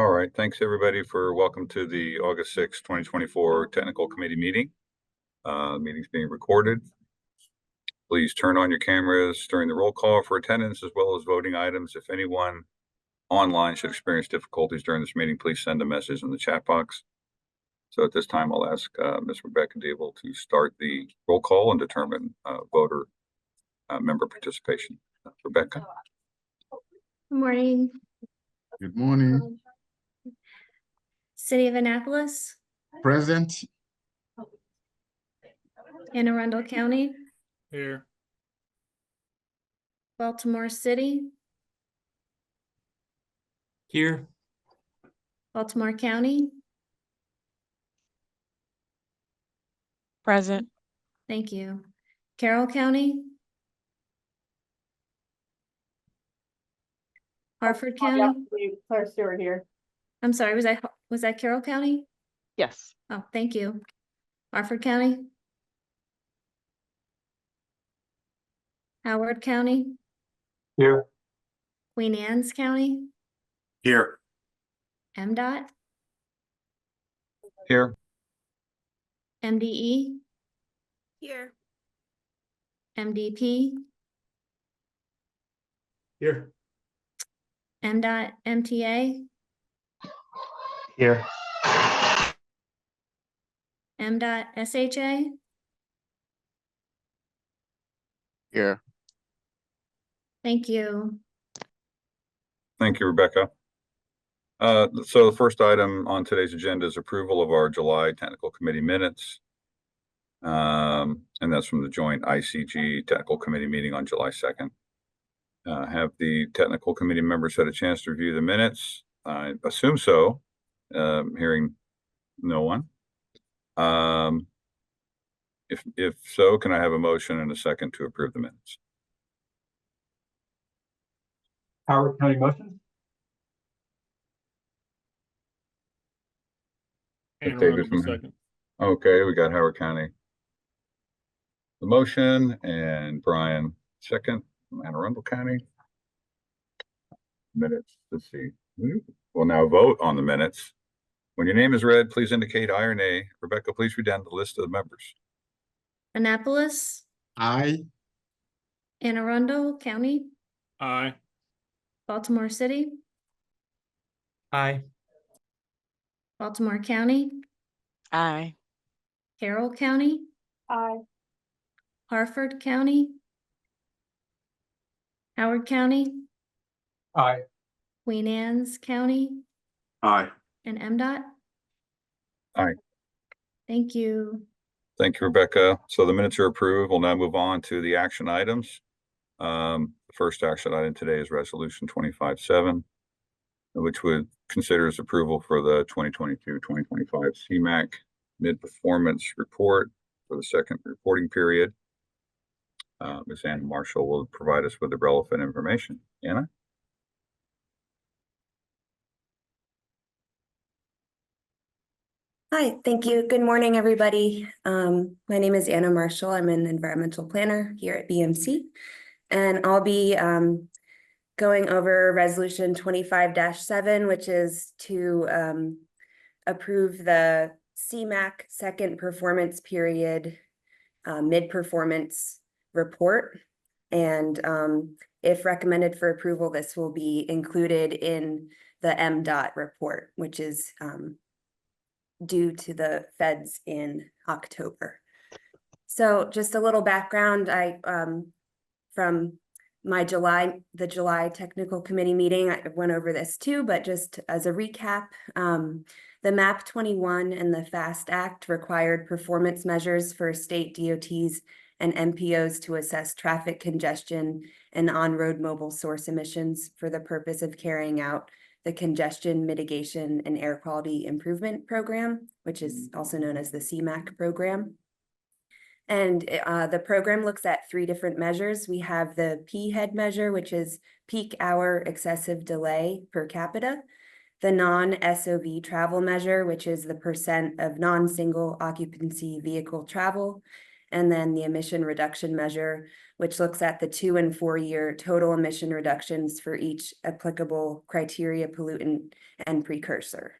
All right, thanks everybody for welcome to the August 6th, 2024 Technical Committee meeting. Meeting's being recorded. Please turn on your cameras during the roll call for attendance as well as voting items. If anyone online should experience difficulties during this meeting, please send a message in the chat box. So at this time, I'll ask Ms. Rebecca Dable to start the roll call and determine voter member participation. Rebecca. Good morning. Good morning. City of Annapolis, Present. Anne Arundel County, Here. Baltimore City, Here. Baltimore County. Present. Thank you. Carroll County, Harford County. Claire Stewart here. I'm sorry, was that Carroll County? Yes. Oh, thank you. Harford County, Howard County, Here. Queen Anne's County, Here. MDOT, Here. MDE, Here. MDP, Here. MDOT, MTA, Here. MDOT, SHA. Here. Thank you. Thank you, Rebecca. So the first item on today's agenda is approval of our July Technical Committee minutes. And that's from the joint ICG Technical Committee meeting on July 2nd. Have the Technical Committee members had a chance to review the minutes? I assume so, hearing no one. If so, can I have a motion and a second to approve the minutes? Howard County motion. If David from second. Okay, we got Howard County. The motion and Brian second from Anne Arundel County. Minutes, let's see. We'll now vote on the minutes. When your name is read, please indicate aye or nay. Rebecca, please read down the list of the members. Annapolis, Aye. Anne Arundel County, Aye. Baltimore City, Aye. Baltimore County, Aye. Carroll County, Aye. Harford County, Howard County, Aye. Queen Anne's County, Aye. and MDOT. Aye. Thank you. Thank you, Rebecca. So the minutes are approved. We'll now move on to the action items. The first action item today is Resolution 25-7, which would consider as approval for the 2022-2025 CMAQ mid-performance report for the second reporting period. Ms. Anna Marshall will provide us with the relevant information. Anna? Hi, thank you. Good morning, everybody. My name is Anna Marshall. I'm an environmental planner here at BMC, and I'll be going over Resolution 25-7, which is to approve the CMAQ second performance period mid-performance report. And if recommended for approval, this will be included in the MDOT report, which is due to the feds in October. So just a little background, from my the July Technical Committee meeting, I went over this too, but just as a recap, the MAP 21 and the FAST Act required performance measures for state DOTs and MPOs to assess traffic congestion and on-road mobile source emissions for the purpose of carrying out the Congestion Mitigation and Air Quality Improvement Program, which is also known as the CMAQ program. And the program looks at 3 different measures. We have the PHEAD measure, which is peak hour excessive delay per capita, the non-SOV travel measure, which is the % of non-single occupancy vehicle travel, and then the emission reduction measure, which looks at the 2 and 4 year total emission reductions for each applicable criteria, pollutant, and precursor.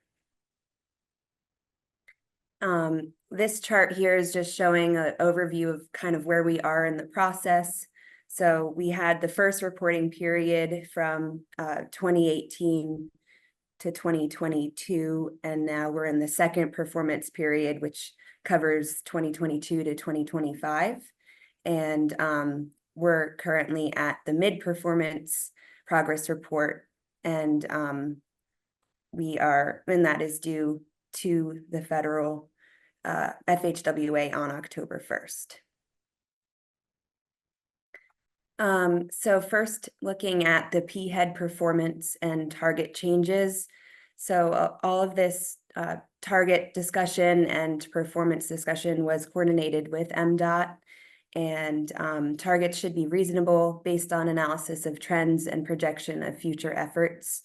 This chart here is just showing an overview of kind of where we are in the process. So we had the first reporting period from 2018 to 2022, and now we're in the second performance period, which covers 2022 to 2025. And we're currently at the mid-performance progress report, and that is due to the federal FHWA on October 1st. So first, looking at the P-head performance and target changes. So all of this target discussion and performance discussion was coordinated with MDOT, and targets should be reasonable based on analysis of trends and projection of future efforts.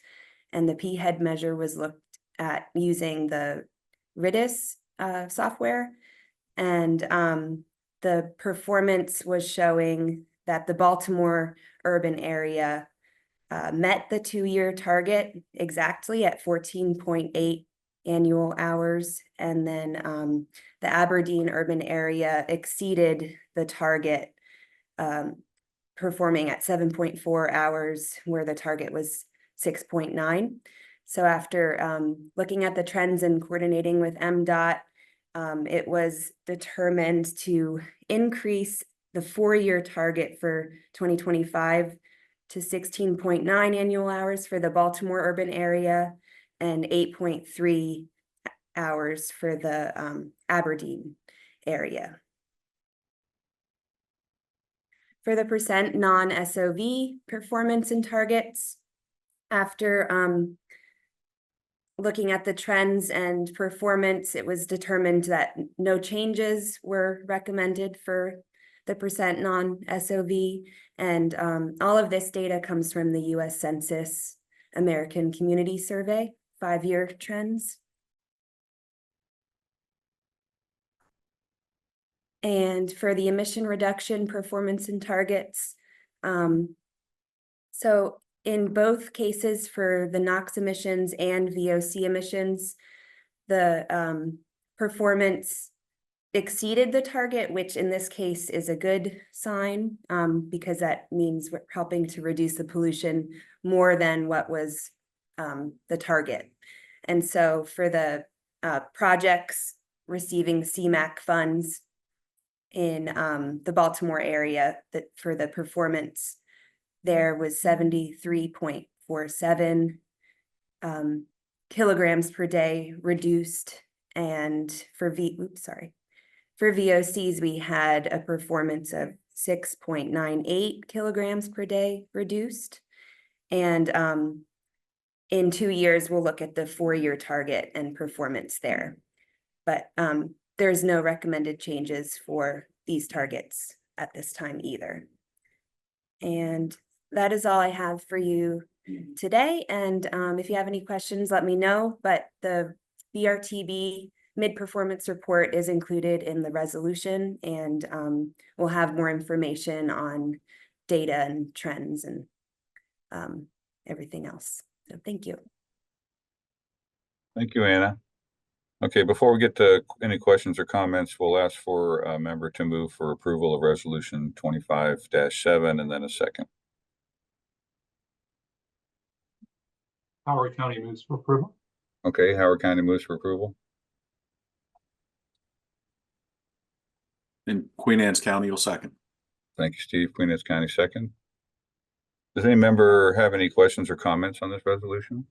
And the P-head measure was looked at using the RIDIS software, and the performance was showing that the Baltimore urban area met the 2-year target exactly at 14.8 annual hours, and then the Aberdeen urban area exceeded the target, performing at 7.4 hours, where the target was 6.9. So after looking at the trends and coordinating with MDOT, it was determined to increase the 4-year target for 2025 to 16.9 annual hours for the Baltimore urban area and 8.3 hours for the Aberdeen area. For the percent non-SOV performance and targets, after looking at the trends and performance, it was determined that no changes were recommended for the percent non-SOV, and all of this data comes from the US Census American Community Survey 5-year trends. And for the emission reduction performance and targets, so in both cases for the NOx emissions and VOC emissions, the performance exceeded the target, which in this case is a good sign, because that means we're helping to reduce the pollution more than what was the target. And so for the projects receiving CMAQ funds in the Baltimore area, that for the performance, there was 73.47 kilograms per day reduced, and for VOCs, we had a performance of 6.98 kilograms per day reduced. And in 2 years, we'll look at the 4-year target and performance there. But there's no recommended changes for these targets at this time either. And that is all I have for you today. And if you have any questions, let me know. But the BRTB mid-performance report is included in the resolution, and we'll have more information on data and trends and everything else. So thank you. Thank you, Anna. Okay, before we get to any questions or comments, we'll ask for a member to move for approval of resolution 25-7 and then a second. Howard County moves for approval. Okay, Howard County moves for approval. And Queen Anne's County will second. Thank you, Steve. Queen Anne's County second. Does any member have any questions or comments on this resolution?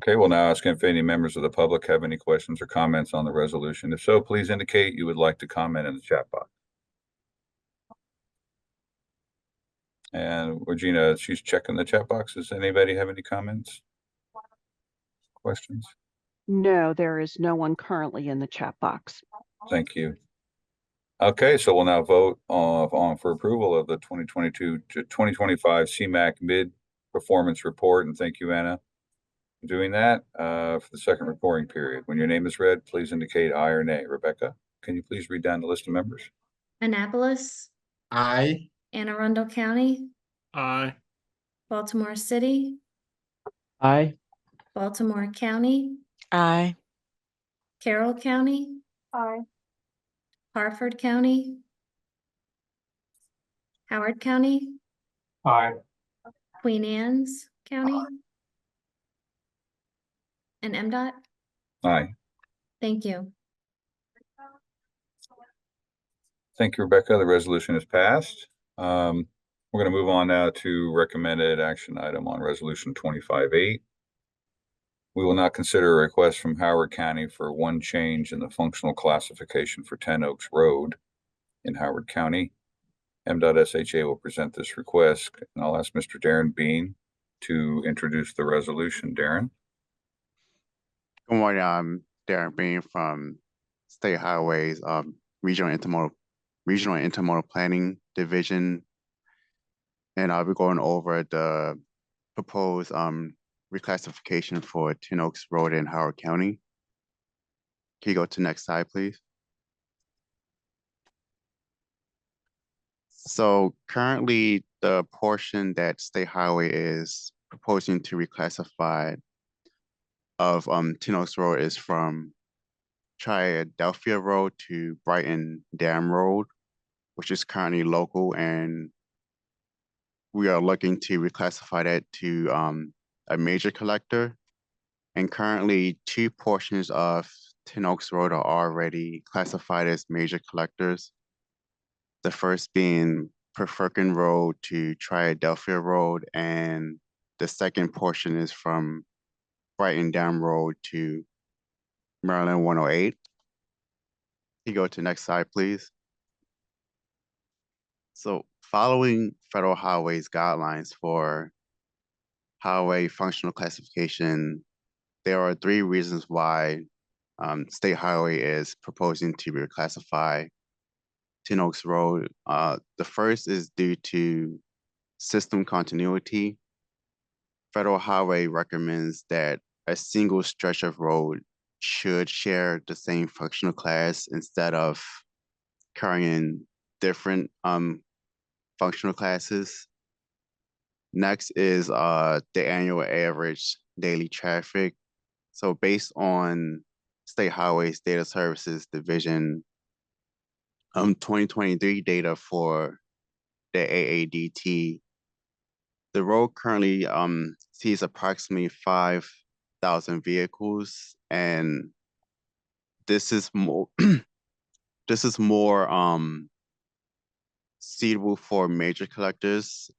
Okay, we'll now ask if any members of the public have any questions or comments on the resolution. If so, please indicate you would like to comment in the chat box. And Regina, she's checking the chat box. Does anybody have any comments? Questions? No, there is no one currently in the chat box. Thank you. Okay, so we'll now vote on for approval of the 2022 to 2025 CMAQ mid-performance report. And thank you, Anna. Doing that, for the second reporting period. When your name is read, please indicate aye or nay. Rebecca, can you please read down the list of members? Annapolis, Aye. Anne Arundel County, Aye. Baltimore City, Aye. Baltimore County, Aye. Carroll County, Aye. Harford County, Howard County, Aye. Queen Anne's County, and MDOT. Aye. Thank you. Thank you, Rebecca. The resolution is passed. We're going to move on now to recommended action item on resolution 25-8. We will not consider a request from Howard County for one change in the functional classification for 10 Oaks Road in Howard County. MDOT SHA will present this request, and I'll ask Mr. Darren Bean to introduce the resolution. Darren? Good morning, I'm Darren Bean from State Highways, Regional Intermodal Planning Division. And I'll be going over the proposed reclassification for 10 Oaks Road in Howard County. Can you go to next slide, please? So currently, the portion that State Highway is proposing to reclassify of 10 Oaks Road is from Triadelphia Road to Brighton Dam Road, which is currently local, and we are looking to reclassify that to a major collector. And currently, two portions of 10 Oaks Road are already classified as major collectors. The first being Perferkin Road to Triadelphia Road, and the second portion is from Brighton Dam Road to Maryland 108. You go to next slide, please. So following Federal Highways guidelines for highway functional classification, there are three reasons why State Highway is proposing to reclassify 10 Oaks Road. The first is due to system continuity. Federal Highway recommends that a single stretch of road should share the same functional class instead of carrying different functional classes. Next is the annual average daily traffic. So based on State Highways Data Services Division 2023 data for the AADT, the road currently sees approximately 5,000 vehicles, and this is more suitable for major collectors.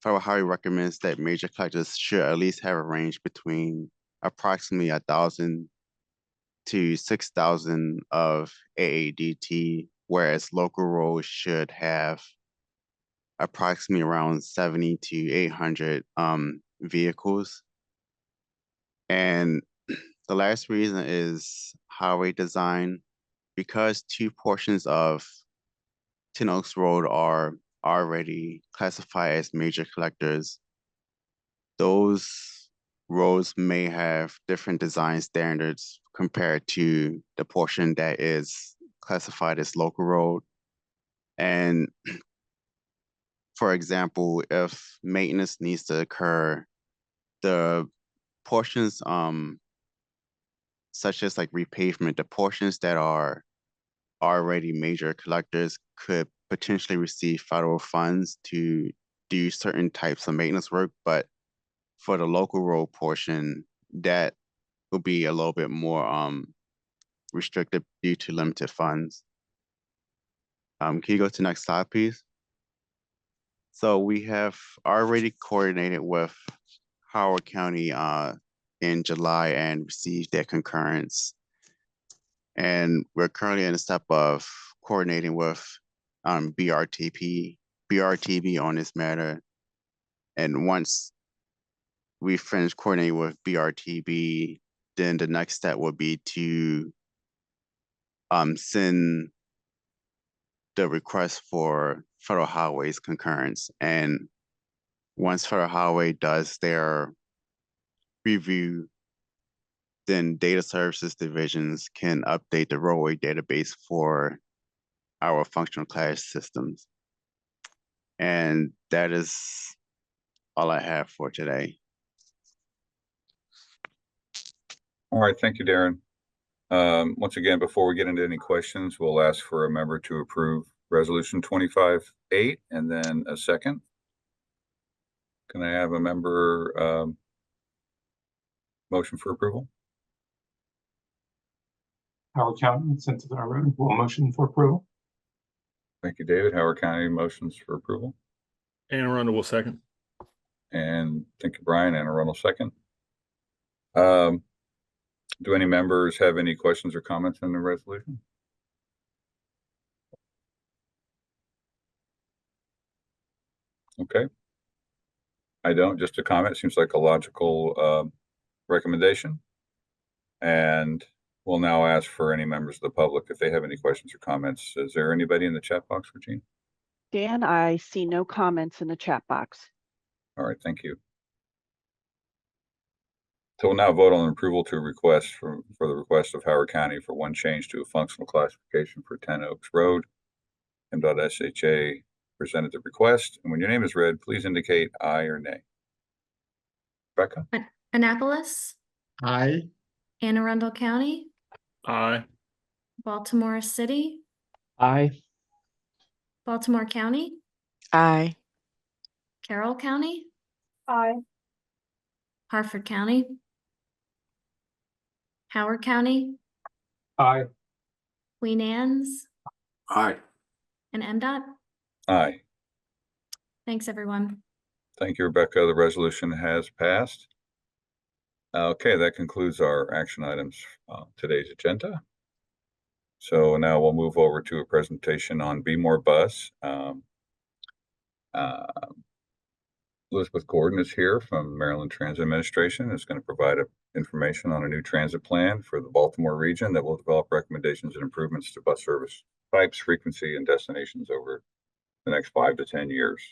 Federal Highway recommends that major collectors should at least have a range between approximately 1,000 to 6,000 of AADT, whereas local roads should have approximately around 70 to 800 vehicles. And the last reason is highway design. Because two portions of 10 Oaks Road are already classified as major collectors, those roads may have different design standards compared to the portion that is classified as local road. And for example, if maintenance needs to occur, the portions such as like repavement, the portions that are already major collectors could potentially receive federal funds to do certain types of maintenance work, but for the local road portion, that will be a little bit more restricted due to limited funds. Can you go to the next slide, please? So we have already coordinated with Howard County in July and received their concurrence. And we're currently in a step of coordinating with BRTB on this matter. And once we finish coordinating with BRTB, then the next step would be to send the request for Federal Highways concurrence. And once Federal Highway does their review, then data services divisions can update the roadway database for our functional class systems. And that is all I have for today. All right, thank you, Darren. Once again, before we get into any questions, we'll ask for a member to approve Resolution 25-8 and then a second. Can I have a member motion for approval? Howard County, since it's our road, will motion for approval. Thank you, David. Howard County motions for approval. Anne Arundel will second. And thank you, Brian. Anne Arundel second. Do any members have any questions or comments on the resolution? Okay. I don't, just a comment. Seems like a logical recommendation. And we'll now ask for any members of the public if they have any questions or comments. Is there anybody in the chat box, Regina? Dan, I see no comments in the chat box. All right, thank you. So we'll now vote on approval to request for the request of Howard County for one change to a functional classification for 10 Oaks Road. MDOT/SHA presented the request, and when your name is read, please indicate aye or nay. Rebecca? Annapolis, Aye. Anne Arundel County, Aye. Baltimore City, Aye. Baltimore County, Aye. Carroll County, Aye. Harford County, Howard County, Aye. Queen Anne's, Aye. and MDOT. Aye. Thanks, everyone. Thank you, Rebecca. The resolution has passed. Okay, that concludes our action items on today's agenda. So now we'll move over to a presentation on Be More Bus. Elizabeth Gordon is here from Maryland Transit Administration. Is going to provide information on a new transit plan for the Baltimore region that will develop recommendations and improvements to bus service types, frequency, and destinations over the next 5 to 10 years.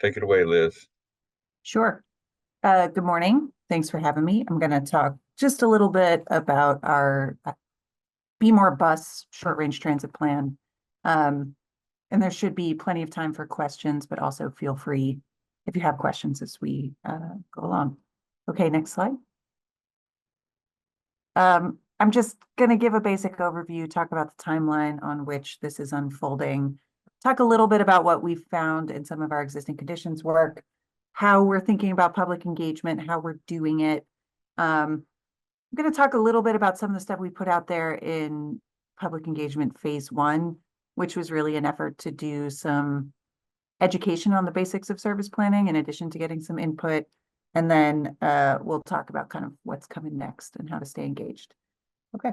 Take it away, Liz. Sure. Good morning. Thanks for having me. I'm going to talk just a little bit about our Be More Bus short-range transit plan. And there should be plenty of time for questions, but also feel free if you have questions as we go along. Okay, next slide. I'm just going to give a basic overview, talk about the timeline on which this is unfolding, talk a little bit about what we've found in some of our existing conditions work, how we're thinking about public engagement, how we're doing it. I'm going to talk a little bit about some of the stuff we put out there in public engagement phase 1, which was really an effort to do some education on the basics of service planning in addition to getting some input. And then we'll talk about kind of what's coming next and how to stay engaged. Okay.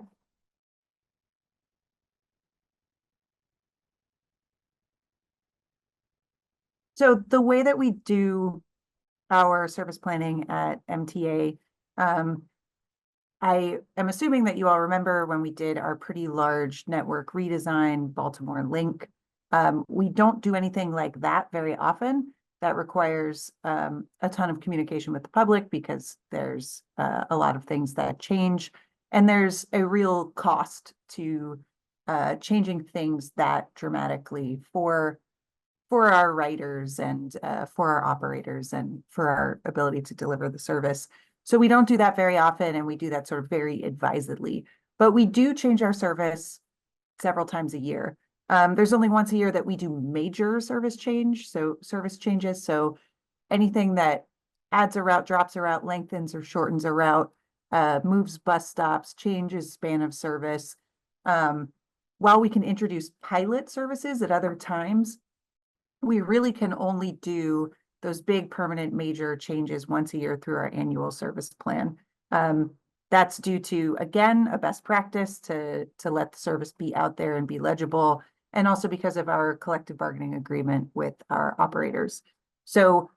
So the way that we do our service planning at MTA, I am assuming that you all remember when we did our pretty large network redesign, Baltimore Link. We don't do anything like that very often. That requires a ton of communication with the public because there's a lot of things that change. And there's a real cost to changing things that dramatically for our riders and for our operators and for our ability to deliver the service. So we don't do that very often, and we do that sort of very advisedly. But we do change our service several times a year. There's only once a year that we do major service changes. So anything that adds a route, drops a route, lengthens or shortens a route, moves bus stops, changes span of service. While we can introduce pilot services at other times, we really can only do those big permanent major changes once a year through our annual service plan. That's due to, again, a best practice to let the service be out there and be legible, and also because of our collective bargaining agreement with our operators. So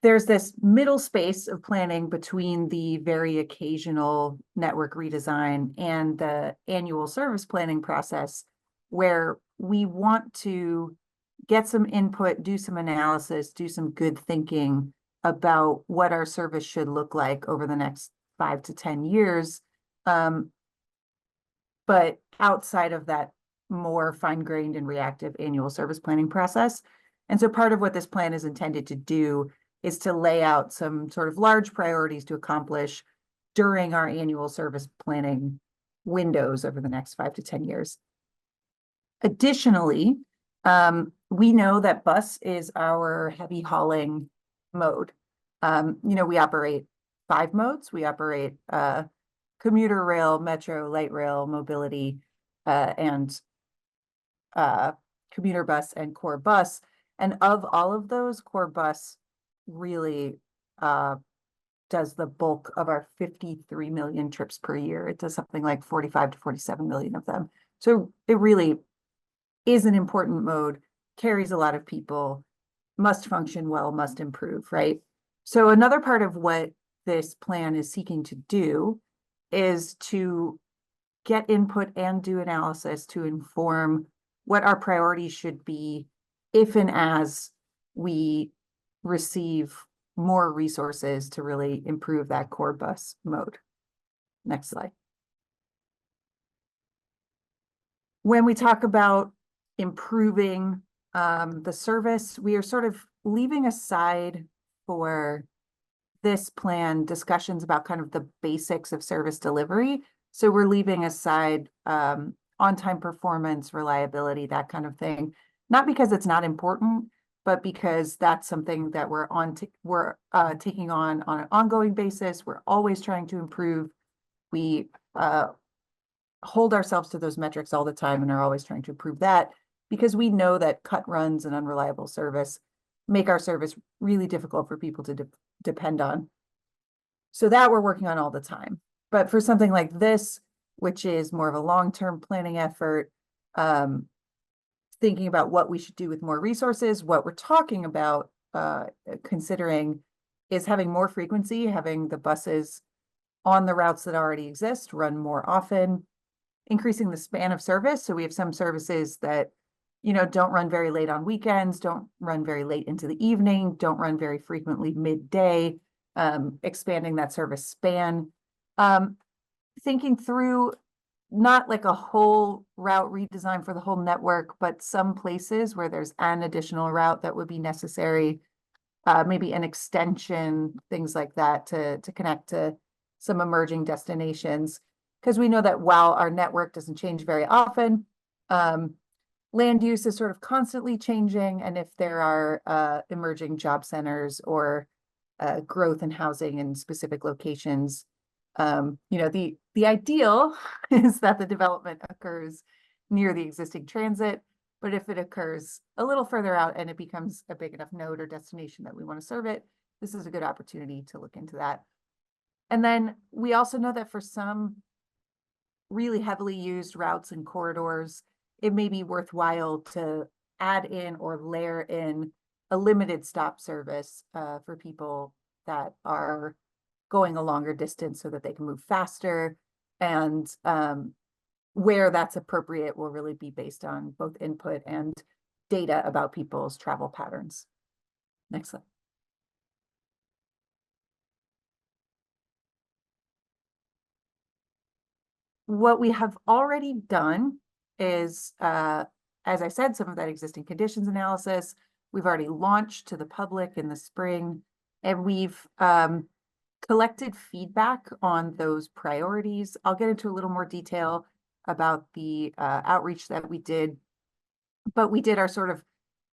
there's this middle space of planning between the very occasional network redesign and the annual service planning process, where we want to get some input, do some analysis, do some good thinking about what our service should look like over the next 5 to 10 years. But outside of that more fine-grained and reactive annual service planning process. And so part of what this plan is intended to do is to lay out some sort of large priorities to accomplish during our annual service planning windows over the next 5 to 10 years. Additionally, we know that bus is our heavy hauling mode. We operate 5 modes. We operate commuter rail, metro, light rail, mobility, and commuter bus and core bus. And of all of those, core bus really does the bulk of our 53 million trips per year. It does something like 45 to 47 million of them. So it really is an important mode, carries a lot of people, must function well, must improve, right? So another part of what this plan is seeking to do is to get input and do analysis to inform what our priorities should be if and as we receive more resources to really improve that core bus mode. Next slide. When we talk about improving the service, we are sort of leaving aside for this plan discussions about kind of the basics of service delivery. So we're leaving aside on-time performance, reliability, that kind of thing, not because it's not important, but because that's something that we're taking on an ongoing basis. We're always trying to improve. We hold ourselves to those metrics all the time and are always trying to improve that because we know that cut runs and unreliable service make our service really difficult for people to depend on. So that we're working on all the time. But for something like this, which is more of a long-term planning effort, thinking about what we should do with more resources, what we're talking about considering is having more frequency, having the buses on the routes that already exist run more often, increasing the span of service. So we have some services that don't run very late on weekends, don't run very late into the evening, don't run very frequently midday, expanding that service span. Thinking through not like a whole route redesign for the whole network, but some places where there's an additional route that would be necessary, maybe an extension, things like that to connect to some emerging destinations. Because we know that while our network doesn't change very often, land use is sort of constantly changing. And if there are emerging job centers or growth in housing in specific locations, the ideal is that the development occurs near the existing transit, but if it occurs a little further out and it becomes a big enough node or destination that we want to serve it, this is a good opportunity to look into that. And then we also know that for some really heavily used routes and corridors, it may be worthwhile to add in or layer in a limited stop service for people that are going a longer distance so that they can move faster. And where that's appropriate will really be based on both input and data about people's travel patterns. Next slide. What we have already done is, as I said, some of that existing conditions analysis, we've already launched to the public in the spring, and we've collected feedback on those priorities. I'll get into a little more detail about the outreach that we did, but we did our sort of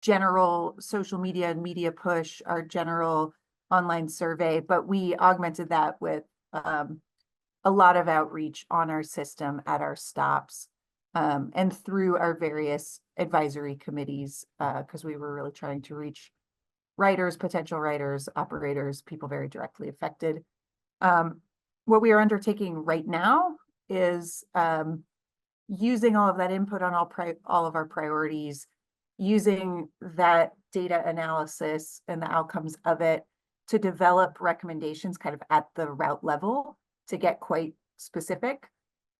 general social media and media push, our general online survey, but we augmented that with a lot of outreach on our system at our stops and through our various advisory committees, because we were really trying to reach riders, potential riders, operators, people very directly affected. What we are undertaking right now is using all of that input on all of our priorities, using that data analysis and the outcomes of it to develop recommendations kind of at the route level to get quite specific.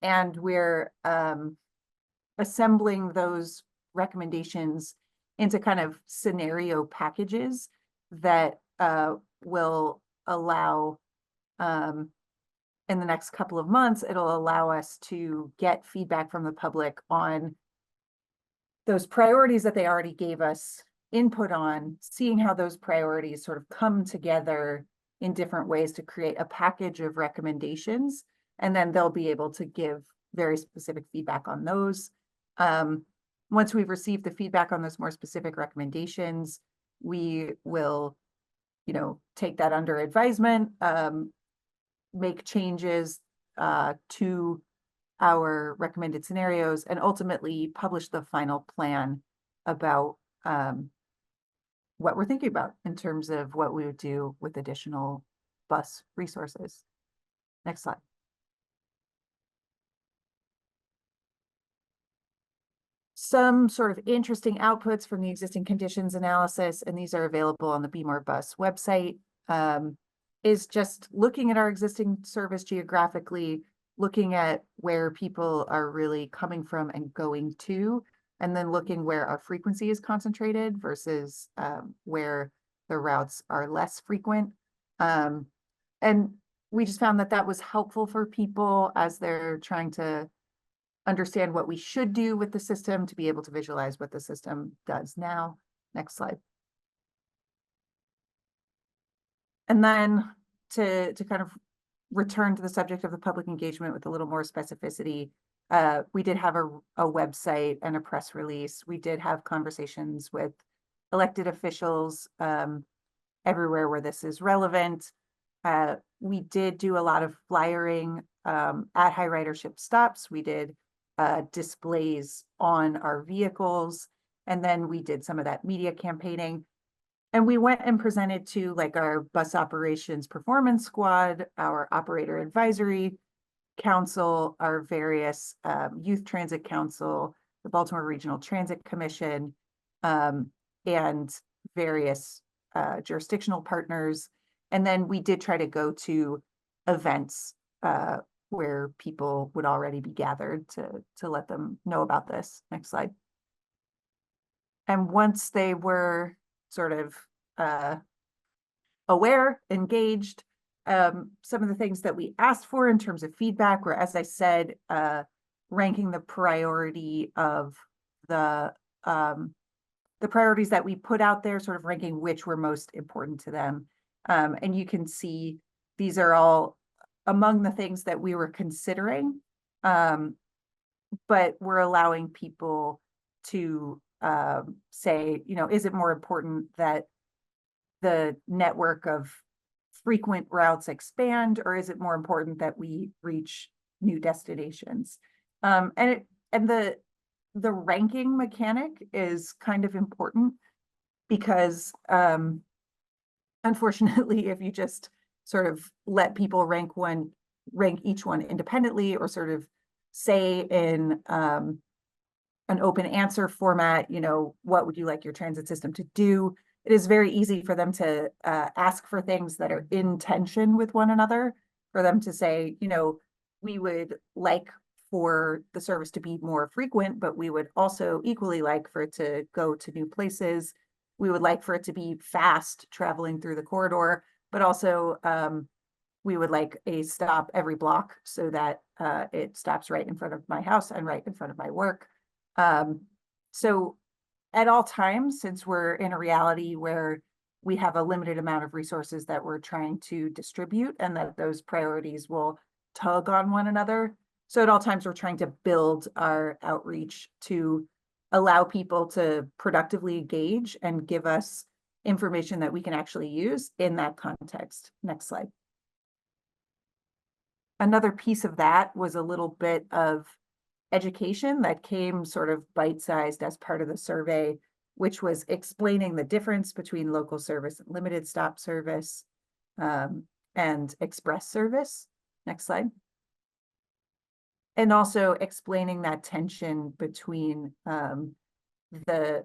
And we're assembling those recommendations into kind of scenario packages that will allow in the next couple of months, it'll allow us to get feedback from the public on those priorities that they already gave us input on, seeing how those priorities sort of come together in different ways to create a package of recommendations. And then they'll be able to give very specific feedback on those. Once we've received the feedback on those more specific recommendations, we will, take that under advisement, make changes to our recommended scenarios, and ultimately publish the final plan about what we're thinking about in terms of what we would do with additional bus resources. Next slide. Some sort of interesting outputs from the existing conditions analysis, and these are available on the Be More Bus website, is just looking at our existing service geographically, looking at where people are really coming from and going to, and then looking where our frequency is concentrated versus where the routes are less frequent. And we just found that that was helpful for people as they're trying to understand what we should do with the system to be able to visualize what the system does now. Next slide. And then to kind of return to the subject of the public engagement with a little more specificity, we did have a website and a press release. We did have conversations with elected officials everywhere where this is relevant. We did do a lot of flyering at high ridership stops. We did displays on our vehicles, and then we did some of that media campaigning. And we went and presented to like our bus operations performance squad, our operator advisory council, our various youth transit council, the Baltimore Regional Transit Commission, and various jurisdictional partners. And then we did try to go to events where people would already be gathered to let them know about this. Next slide. And once they were sort of aware, engaged, some of the things that we asked for in terms of feedback were, as I said, ranking the priority of the priorities that we put out there, sort of ranking which were most important to them. And you can see these are all among the things that we were considering, but we're allowing people to say, is it more important that the network of frequent routes expand, or is it more important that we reach new destinations? And the ranking mechanic is kind of important because unfortunately, if you just sort of let people rank each one independently, or sort of say in an open answer format, what would you like your transit system to do? It is very easy for them to ask for things that are in tension with one another, for them to say, we would like for the service to be more frequent, but we would also equally like for it to go to new places. We would like for it to be fast traveling through the corridor, but also we would like a stop every block so that it stops right in front of my house and right in front of my work. So at all times, since we're in a reality where we have a limited amount of resources that we're trying to distribute, and that those priorities will tug on one another. So at all times, we're trying to build our outreach to allow people to productively engage and give us information that we can actually use in that context. Next slide. Another piece of that was a little bit of education that came sort of bite-sized as part of the survey, which was explaining the difference between local service and limited stop service and express service. Next slide. And also explaining that tension between the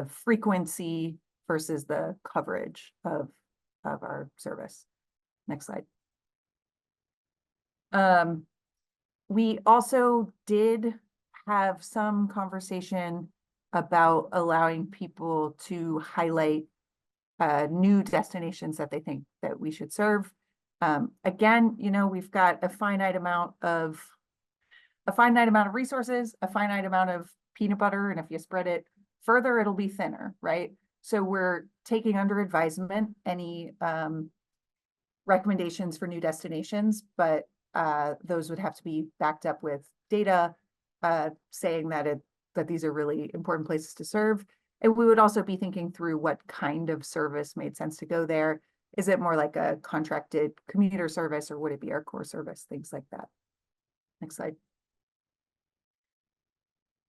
frequency versus the coverage of our service. Next slide. We also did have some conversation about allowing people to highlight new destinations that they think that we should serve. Again, you know, we've got a finite amount of resources, a finite amount of peanut butter, and if you spread it further, it'll be thinner, right? So we're taking under advisement any recommendations for new destinations, but those would have to be backed up with data saying that these are really important places to serve. And we would also be thinking through what kind of service made sense to go there. Is it more like a contracted commuter service, or would it be our core service? Things like that. Next slide.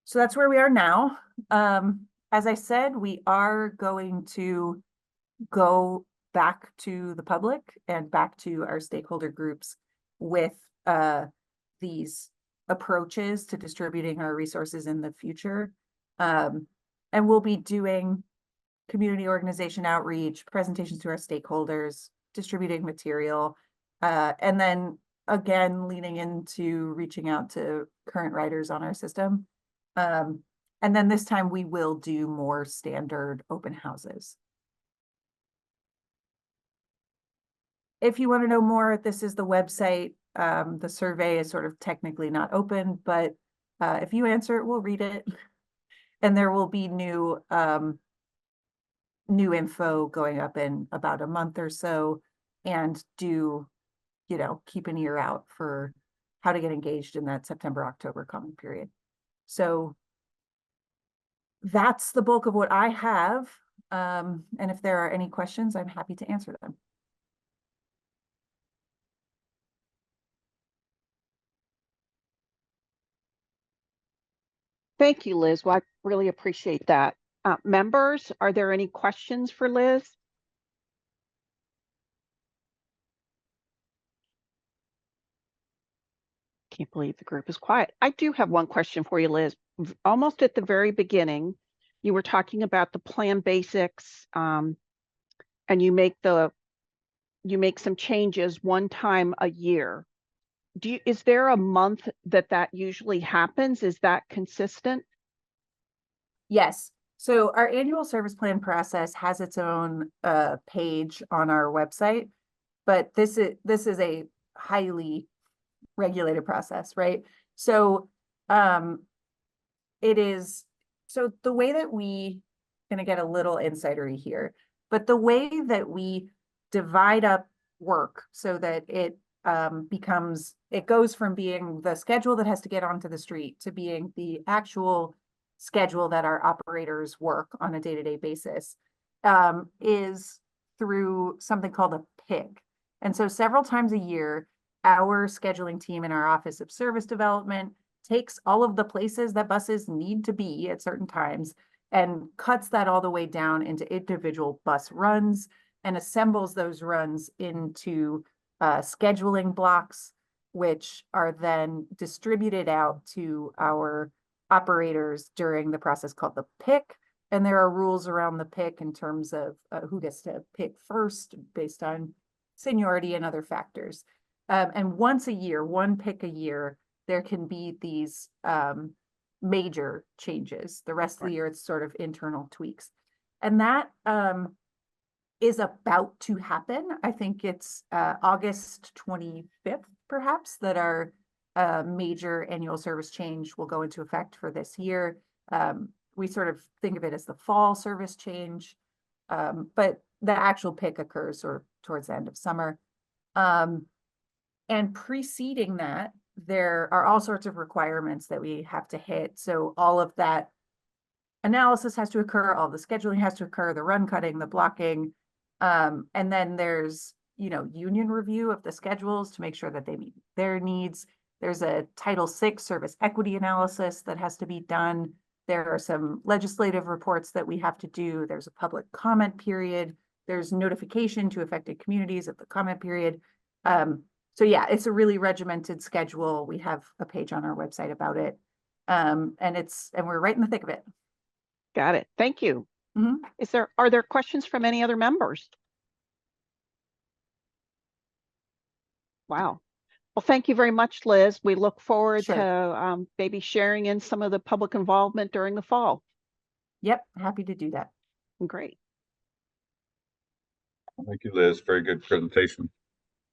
So that's where we are now. As I said, we are going to go back to the public and back to our stakeholder groups with these approaches to distributing our resources in the future. And we'll be doing community organization outreach, presentations to our stakeholders, distributing material, and then again, leaning into reaching out to current writers on our system. And then this time we will do more standard open houses. If you want to know more, this is the website. The survey is sort of technically not open, but if you answer it, we'll read it. And there will be new info going up in about a month or so, and do, you know, keep an ear out for how to get engaged in that September-October comment period. So that's the bulk of what I have. And if there are any questions, I'm happy to answer them. Thank you, Liz. Well, I really appreciate that. Members, are there any questions for Liz? Can't believe the group is quiet. I do have one question for you, Liz. Almost at the very beginning, you were talking about the plan basics, and you make some changes one time a year. Is there a month that usually happens? Is that consistent? Yes. So our annual service plan process has its own page on our website, but this is a highly regulated process, right? So it is, so the way that we gonna get a little insidery here, but the way that we divide up work so that it goes from being the schedule that has to get onto the street to being the actual schedule that our operators work on a day-to-day basis, is through something called a PIG. And so several times a year, our scheduling team in our Office of Service Development takes all of the places that buses need to be at certain times and cuts that all the way down into individual bus runs and assembles those runs into scheduling blocks, which are then distributed out to our operators during the process called the pick. And there are rules around the pick in terms of who gets to pick first based on seniority and other factors. And once a year, one pick a year, there can be these major changes. The rest of the year, it's sort of internal tweaks. And that is about to happen. I think it's August 25th, perhaps, that our major annual service change will go into effect for this year. We sort of think of it as the fall service change, but the actual pick occurs sort of towards the end of summer. And preceding that, there are all sorts of requirements that we have to hit. So all of that analysis has to occur, all the scheduling has to occur, the run cutting, the blocking. And then there's, you know, union review of the schedules to make sure that they meet their needs. There's a Title VI service equity analysis that has to be done. There are some legislative reports that we have to do. There's a public comment period. There's notification to affected communities at the comment period. So yeah, it's a really regimented schedule. We have a page on our website about it. And we're right in the thick of it. Got it. Thank you. Mm-hmm. Are there questions from any other members? Wow. Well, thank you very much, Liz. We look forward to maybe sharing in some of the public involvement during the fall. Yep, happy to do that. Great. Thank you, Liz. Very good presentation.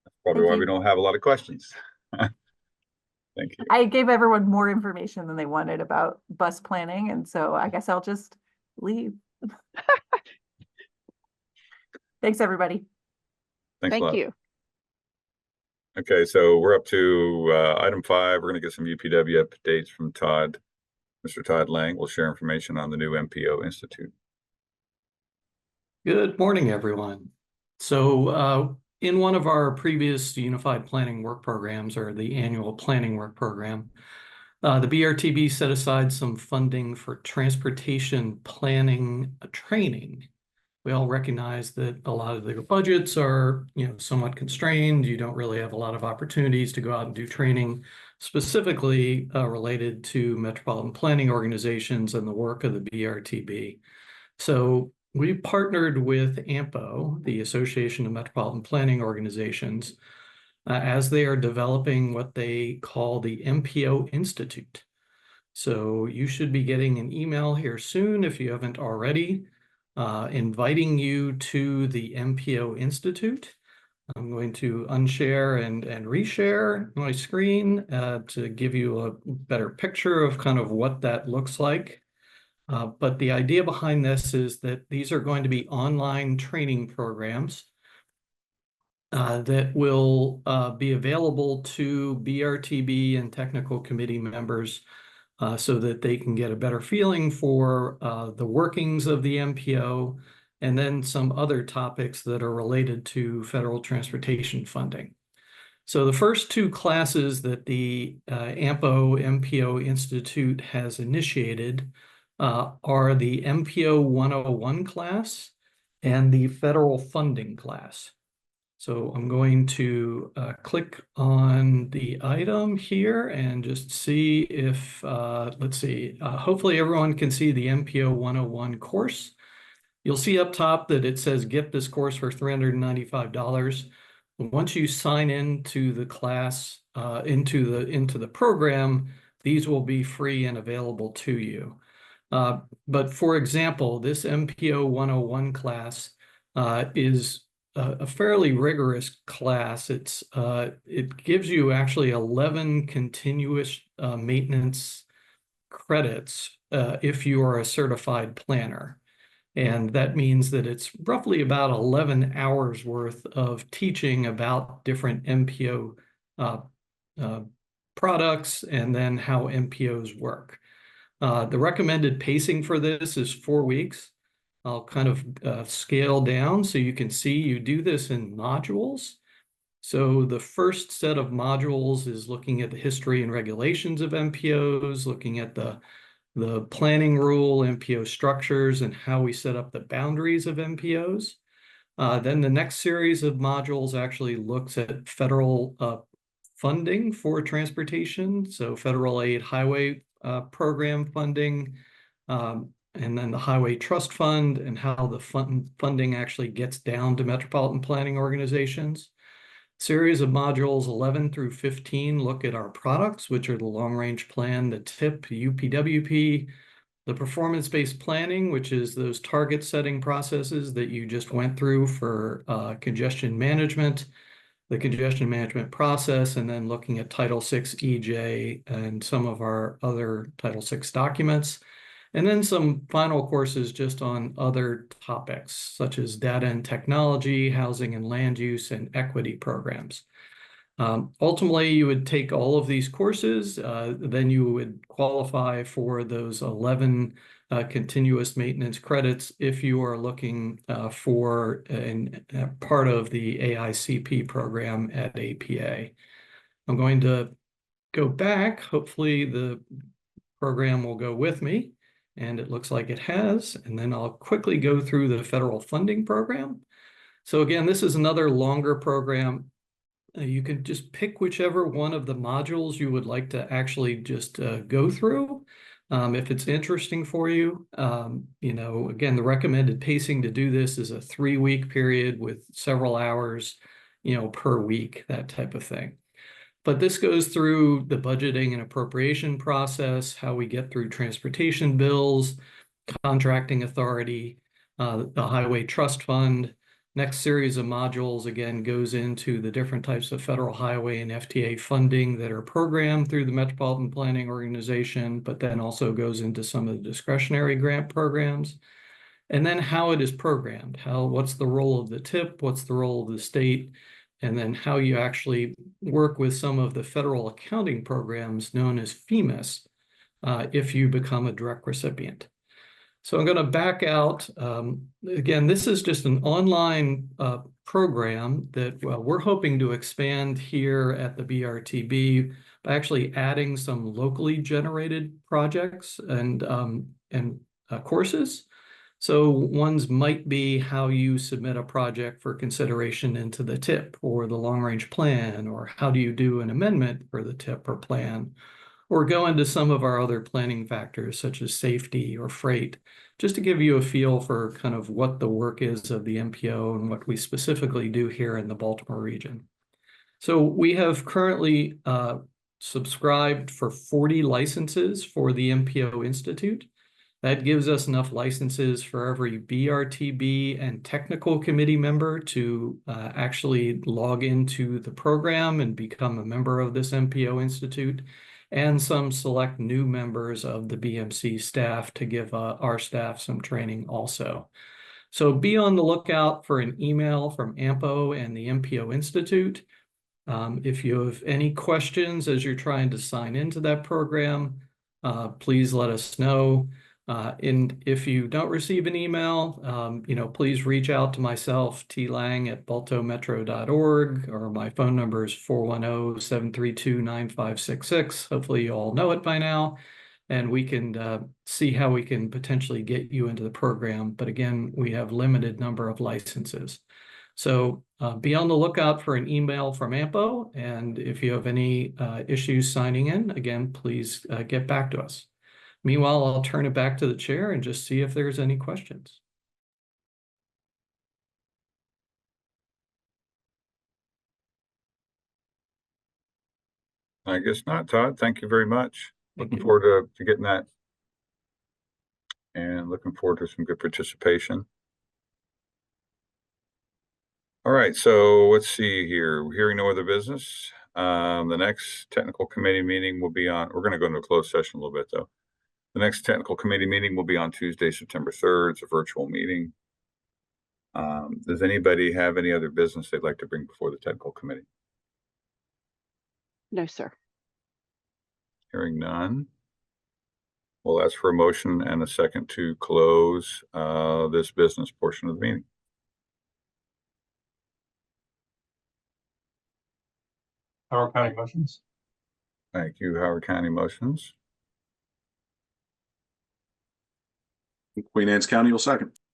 That's probably Thank why you. we don't have a lot of questions. Thank you. I gave everyone more information than they wanted about bus planning, and so I guess I'll just leave. Thanks, everybody. Thanks a Thank lot. you. Okay, so we're up to item 5. We're going to get some UPW updates from Todd. Mr. Todd Lang will share information on the new MPO Institute. Good morning, everyone. So in one of our previous Unified Planning Work Programs, or the annual planning work program, the BRTB set aside some funding for transportation planning training. We all recognize that a lot of their budgets are, somewhat constrained. You don't really have a lot of opportunities to go out and do training specifically related to metropolitan planning organizations and the work of the BRTB. So we partnered with AMPO, the Association of Metropolitan Planning Organizations, as they are developing what they call the MPO Institute. So you should be getting an email here soon, if you haven't already, inviting you to the MPO Institute. I'm going to unshare and reshare my screen to give you a better picture of kind of what that looks like. But the idea behind this is that these are going to be online training programs that will be available to BRTB and technical committee members so that they can get a better feeling for the workings of the MPO and then some other topics that are related to federal transportation funding. So the first 2 classes that the AMPO MPO Institute has initiated are the MPO 101 class and the federal funding class. So I'm going to click on the item here and just see if, let's see, hopefully everyone can see the MPO 101 course. You'll see up top that it says get this course for $395. Once you sign into the class, into the program, these will be free and available to you. But for example, this MPO 101 class is a fairly rigorous class. It gives you actually 11 continuous maintenance credits if you are a certified planner. And that means that it's roughly about 11 hours worth of teaching about different MPO products and then how MPOs work. The recommended pacing for this is 4 weeks. I'll kind of scale down so you can see you do this in modules. So the first set of modules is looking at the history and regulations of MPOs, looking at the planning rule, MPO structures, and how we set up the boundaries of MPOs. Then the next series of modules actually looks at federal funding for transportation, so federal aid highway program funding, and then the Highway Trust Fund and how the funding actually gets down to metropolitan planning organizations. Series of modules 11 through 15 look at our products, which are the long-range plan, the TIP, UPWP, the performance-based planning, which is those target setting processes that you just went through for congestion management, the congestion management process, and then looking at Title VI EJ and some of our other Title VI documents. And then some final courses just on other topics, such as data and technology, housing and land use, and equity programs. Ultimately, you would take all of these courses, then you would qualify for those 11 continuous maintenance credits if you are looking for a part of the AICP program at APA. I'm going to go back. Hopefully the program will go with me. And it looks like it has. And then I'll quickly go through the federal funding program. So again, this is another longer program. You can just pick whichever one of the modules you would like to actually just go through. If it's interesting for you, again, the recommended pacing to do this is a 3-week period with several hours, per week, that type of thing. But this goes through the budgeting and appropriation process, how we get through transportation bills, contracting authority, the highway trust fund. Next series of modules, again, goes into the different types of federal highway and FTA funding that are programmed through the Metropolitan Planning Organization, but then also goes into some of the discretionary grant programs. And then how it is programmed, what's the role of the TIP, what's the role of the state, and then how you actually work with some of the federal accounting programs known as FEMAS if you become a direct recipient. So I'm going to back out. Again, this is just an online program that we're hoping to expand here at the BRTB by actually adding some locally generated projects and courses. So ones might be how you submit a project for consideration into the TIP or the long range plan, or how do you do an amendment for the TIP or plan, or go into some of our other planning factors such as safety or freight, just to give you a feel for kind of what the work is of the MPO and what we specifically do here in the Baltimore region. So we have currently subscribed for 40 licenses for the MPO Institute. That gives us enough licenses for every BRTB and technical committee member to actually log into the program and become a member of this MPO Institute, and some select new members of the BMC staff to give our staff some training also. So be on the lookout for an email from AMPO and the MPO Institute. If you have any questions as you're trying to sign into that program, please let us know. And if you don't receive an email, please reach out to myself, tlang@baltometro.org, or my phone number is 410-732-9566. Hopefully you all know it by now, and we can see how we can potentially get you into the program. But again, we have limited number of licenses. So be on the lookout for an email from AMPO, and if you have any issues signing in, again, please get back to us. Meanwhile, I'll turn it back to the chair and just see if there's any questions. I guess not, Todd. Thank you very much. Thank Looking you. forward to getting that, and looking forward to some good participation. All right, so let's see here. We're hearing no other business. The next technical committee meeting will be on, we're going to go into a closed session a little bit though. The next technical committee meeting will be on Tuesday, September 3rd. It's a virtual meeting. Does anybody have any other business they'd like to bring before the technical committee? No, sir. Hearing none. We'll ask for a motion and a second to close this business portion of the meeting. Howard County motions. Thank you, Howard County motions. Queen Anne's County will second.